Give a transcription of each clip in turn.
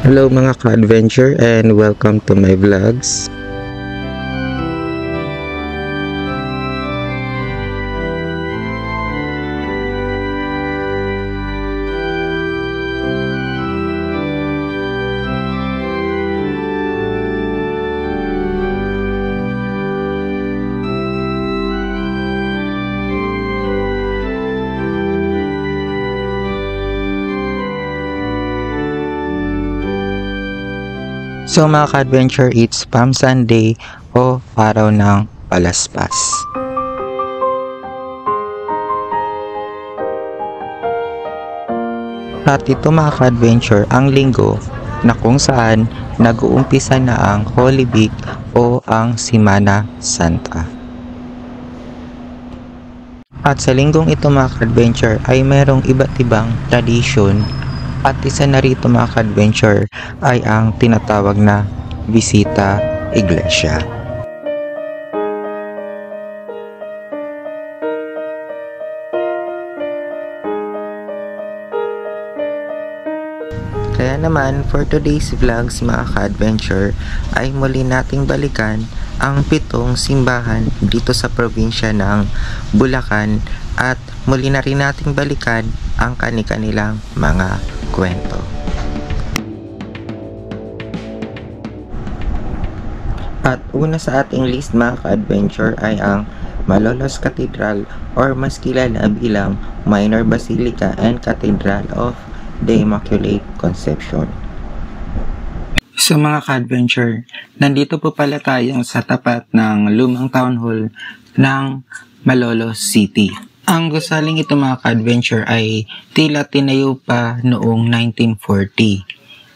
Hello mga ka-adventure and welcome to my vlogs. So mga ka-adventure, it's Palm Sunday o araw ng palaspas. At ito mga ka-adventure, ang linggo na kung saan nag-uumpisa na ang Holy Week o ang Semana Santa. At sa linggong ito mga ka-adventure ay mayroong iba't ibang tradisyon. At isa na rito mga ka-adventure ay ang tinatawag na bisita iglesia. Kaya naman for today's vlogs mga ka-adventure ay muli nating balikan ang 7 simbahan dito sa probinsya ng Bulacan at muli na rin nating balikan ang kani-kanilang mga kwento. At una sa ating list mga ka-adventure ay ang Malolos Cathedral or mas kilala bilang Minor Basilica and Cathedral of the Immaculate Conception. So mga ka-adventure, nandito po pala tayo sa tapat ng lumang town hall ng Malolos City. Ang gusaling ito mga ka-adventure ay tila tinayo pa noong 1940.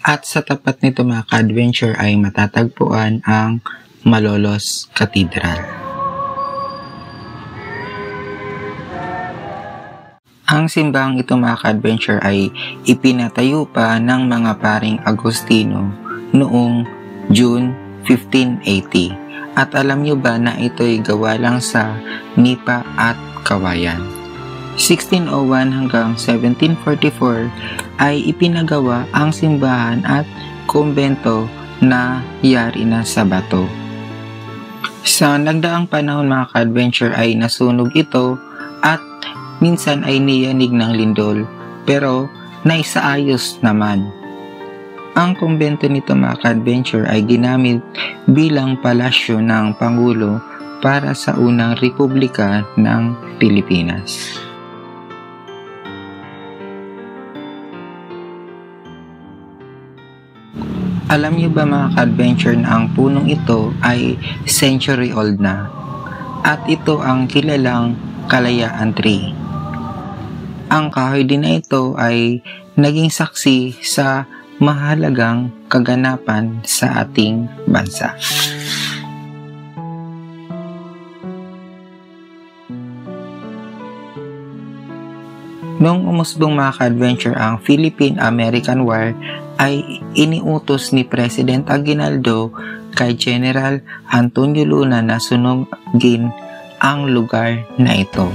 At sa tapat nito mga ka-adventure ay matatagpuan ang Malolos Cathedral. Ang simbahang ito mga ka-adventure ay ipinatayo pa ng mga paring Agustino noong June 1580. At alam nyo ba na ito'y gawa lang sa nipa at kawayan. 1601 hanggang 1744 ay ipinagawa ang simbahan at kumbento na yari na sa bato. Sa nagdaang panahon mga ka-adventure ay nasunog ito at minsan ay niyanig ng lindol pero naisaayos naman. Ang kumbento nito mga ka-adventure ay ginamit bilang palasyo ng Pangulo para sa unang Republika ng Pilipinas. Alam niyo ba mga ka-adventure na ang punong ito ay century old na at ito ang kilalang Kalayaan Tree. Ang kahoy din na ito ay naging saksi sa mahalagang kaganapan sa ating bansa. Noong umusbong mga ka-adventure ang Philippine-American War ay iniutos ni President Aguinaldo kay General Antonio Luna na sunugin ang lugar na ito.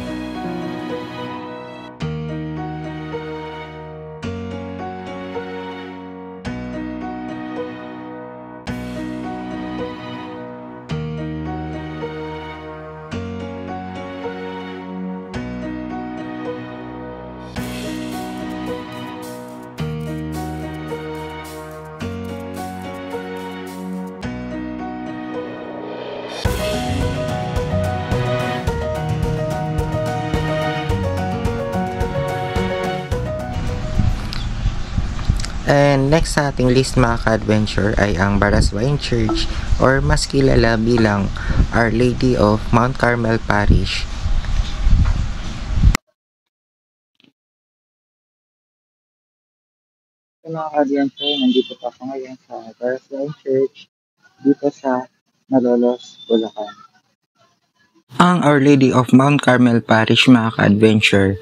And next sa ating list mga ka-adventure ay ang Baraswain Church or mas kilala bilang Our Lady of Mount Carmel Parish. So mga ka-adventure, nandito pa ako ngayon sa Baraswain Church dito sa Malolos, Bulacan. Ang Our Lady of Mount Carmel Parish mga ka-adventure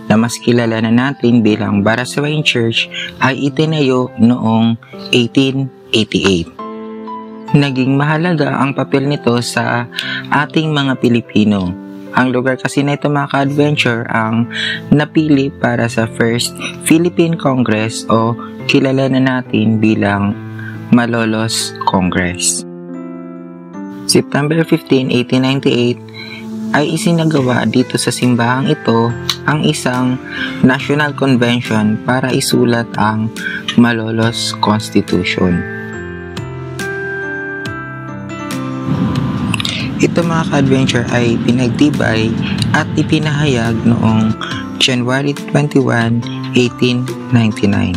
na mas kilala na natin bilang Baraswain Church ay itinayo noong 1888. Naging mahalaga ang papel nito sa ating mga Pilipino Ang lugar kasi na ito mga ka-adventure ang napili para sa First Philippine Congress o kilala na natin bilang Malolos Congress. September 15, 1898 ay isinagawa dito sa simbahang ito ang isang National Convention para isulat ang Malolos Constitution. Ito mga ka-adventure ay pinagtibay at ipinahayag noong January 21, 1899.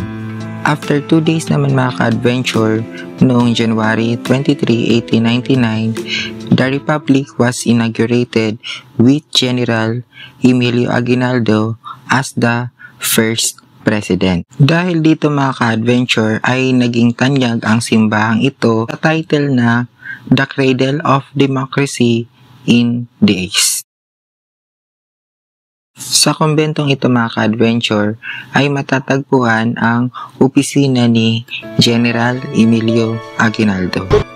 After 2 days naman mga ka-adventure, noong January 23, 1899, the Republic was inaugurated with General Emilio Aguinaldo as the first president. Dahil dito mga ka-adventure ay naging tanyag ang simbahang ito sa title na The Cradle of Democracy in the East. Sa kumbentong ito mga ka-adventure ay matatagpuan ang opisina ni General Emilio Aguinaldo.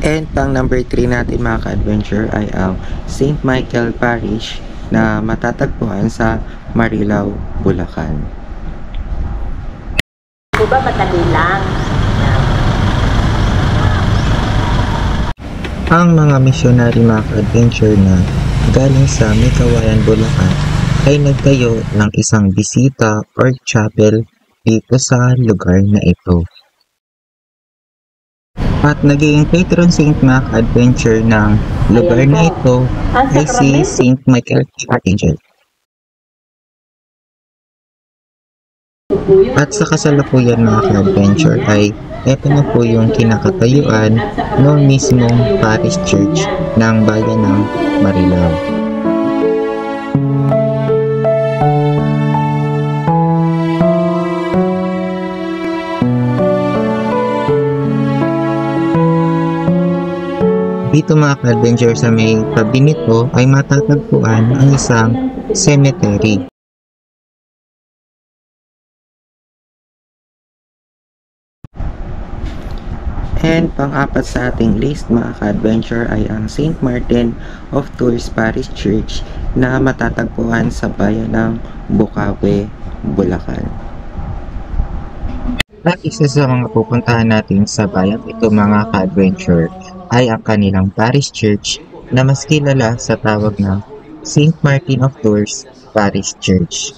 And pang number 3 natin mga ka-adventure ay ang St. Michael Parish na matatagpuan sa Marilao, Bulacan. Diba madali lang? Ang mga misyonary mga ka-adventure na galing sa Mikawayan, Bulacan ay nagtayo ng isang bisita or chapel dito sa lugar na ito. At naging patron saint mga ka-adventure ng lugar na ito ay si St. Michael Archangel. At sa kasalukuyan mga ka-adventure ay ito na po yung kinakatayuan ng mismong parish church ng bayan ng Marilao. Dito mga ka-adventure sa may tabi nito ay matatagpuan ang isang cemetery. And pang-apat sa ating list mga ka-adventure ay ang St. Martin of Tours Parish Church na matatagpuan sa bayan ng Bukawe, Bulacan. At isa sa mga pupuntahan natin sa bayan ito mga ka-adventure ay ang kanilang parish church na mas kilala sa tawag na St. Martin of Tours Parish Church.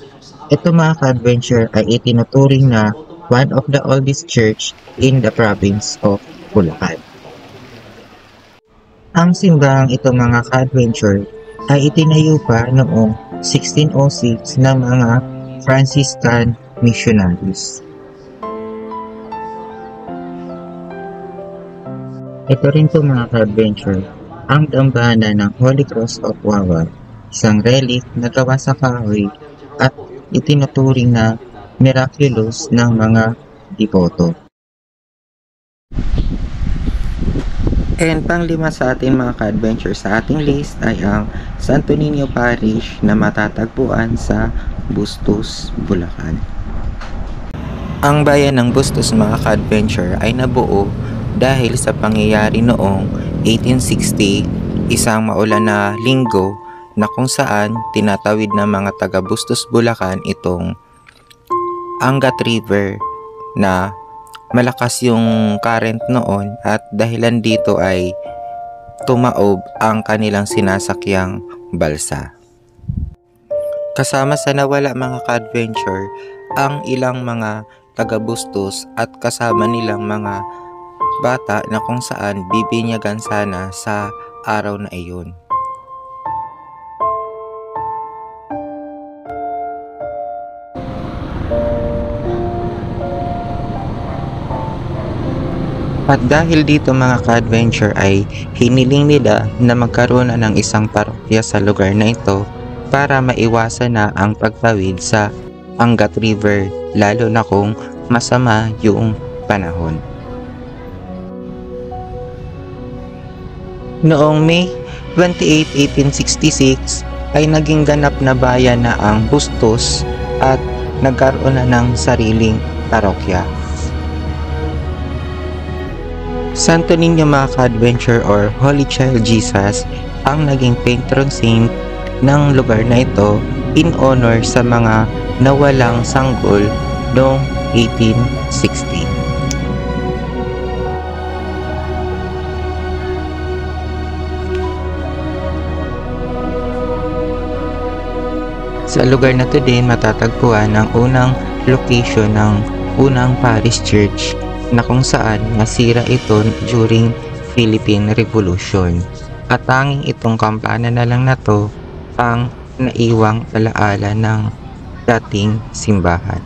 Ito mga ka-adventure ay itinuturing na one of the oldest church in the province of Bulacan. Ang simbahang ito mga ka-adventure ay itinayo pa noong 1606 ng mga Franciscan missionaries. Ito rin po mga ka-adventure, ang dambana ng Holy Cross of Wawa, isang relic na gawa sa kahoy at itinuturing na miraculous ng mga devoto. And pang-lima sa ating mga ka-adventure sa ating list ay ang Santo Niño Parish na matatagpuan sa Bustos, Bulacan. Ang bayan ng Bustos mga ka-adventure ay nabuo dahil sa pangyayari noong 1860, isang maulan na linggo na kung saan tinatawid ng mga taga Bustos, Bulacan itong Angat River na malakas yung current noon at dahilan dito ay tumaob ang kanilang sinasakyang balsa. Kasama sa nawala mga ka-adventure ang ilang mga taga Bustos at kasama nilang mga bata na kung saan bibinyagan sana sa araw na iyon. At dahil dito mga ka-adventure ay hiniling nila na magkaroon na ng isang parokya sa lugar na ito para maiwasan na ang pagtawid sa Angat River lalo na kung masama yung panahon. Noong May 28, 1866 ay naging ganap na bayan na ang Bustos at nagkaroon na ng sariling parokya. Santo Niño mga ka-adventure or Holy Child Jesus ang naging patron saint ng lugar na ito in honor sa mga nawalang sanggol noong 1860. Sa lugar na to din matatagpuan ang unang location ng unang parish church na kung saan nasira ito during Philippine Revolution. At tanging itong kampana na lang na to ang naiwang alaala ng dating simbahan.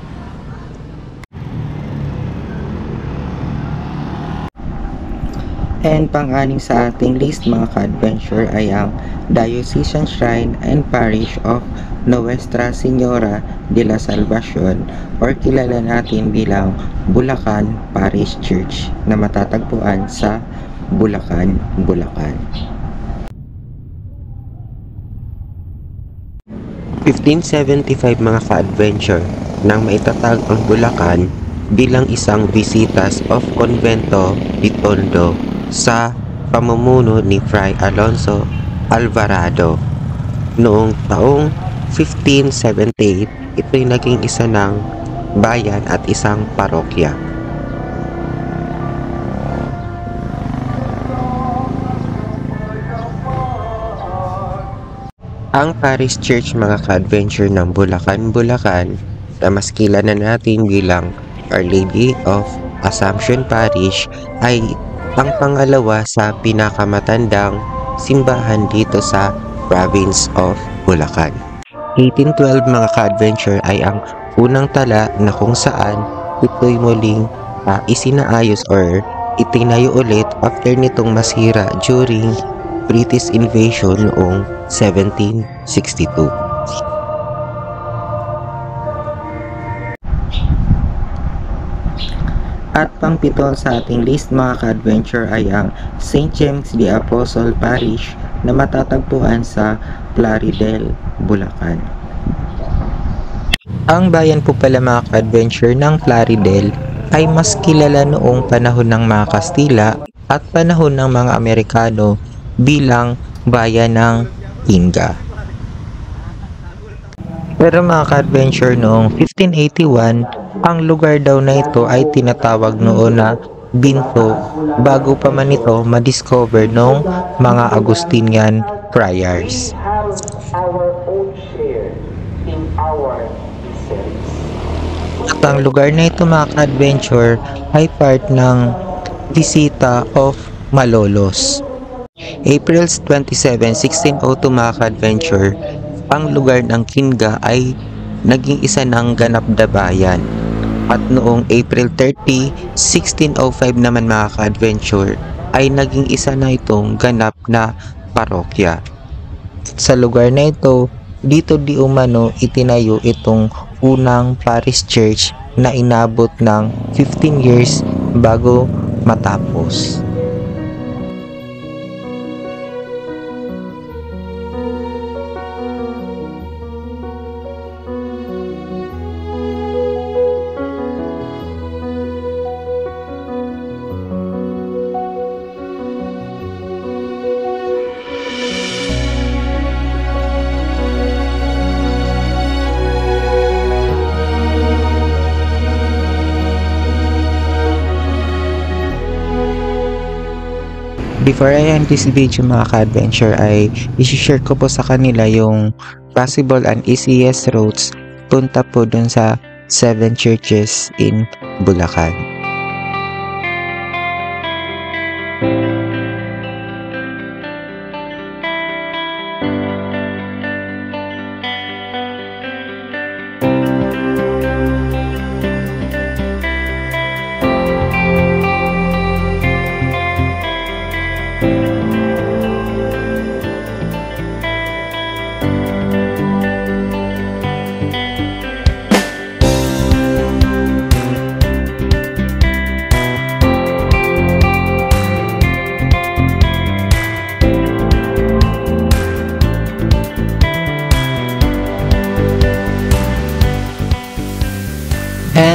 And pang-anim sa ating list mga ka-adventure ay ang Diocesan Shrine and Parish of Nuestra Señora de la Salvación or kilala natin bilang Bulacan Parish Church na matatagpuan sa Bulacan, Bulacan. 1575 mga ka-adventure nang maitatag ang Bulacan bilang isang Visitas of Convento de Tondo sa pamumuno ni Fray Alonso Alvarado. Noong taong 1578, ito'y naging isa ng bayan at isang parokya. Ang Parish Church mga ka-adventure ng Bulacan, Bulacan na mas kilala natin bilang Our Lady of Assumption Parish ay ang pangalawa sa pinakamatandang simbahan dito sa province of Bulacan. 1812 mga ka-adventure ay ang unang tala na kung saan ito'y muling isinaayos or itinayo ulit after nitong masira during British invasion noong 1762. At pangpito sa ating list mga ka-adventure ay ang St. James the Apostle Parish na matatagpuan sa Plaridel, Bulacan. Ang bayan po pala mga ka-adventure ng Plaridel ay mas kilala noong panahon ng mga Kastila at panahon ng mga Amerikano bilang bayan ng Inga. Pero mga ka-adventure noong 1581, ang lugar daw na ito ay tinatawag noon na Binto bago pa man ito madiscover noong mga Augustinian friars. At ang lugar na ito mga ka-adventure ay part ng Visita of Malolos. April 27, 1602 mga ka-adventure, ang lugar ng Kinga ay naging isa ng ganap na bayan. At noong April 30, 1605 naman mga ka-adventure ay naging isa na itong ganap na parokya. Sa lugar na ito, dito di umano itinayo itong unang parish church na inabot ng 15 years bago matapos. Before I end this video mga ka-adventure ay isi-share ko po sa kanila yung possible and easiest routes punta po dun sa 7 churches in Bulacan.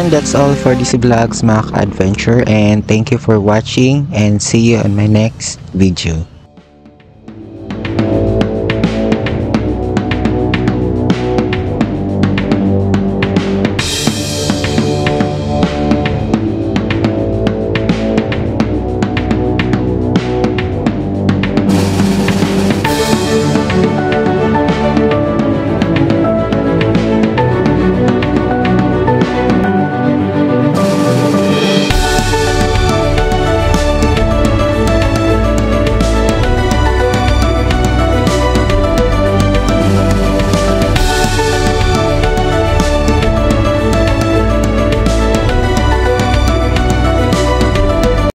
lang, that's all for this vlogs mga ka-adventure, and thank you for watching and see you on my next video.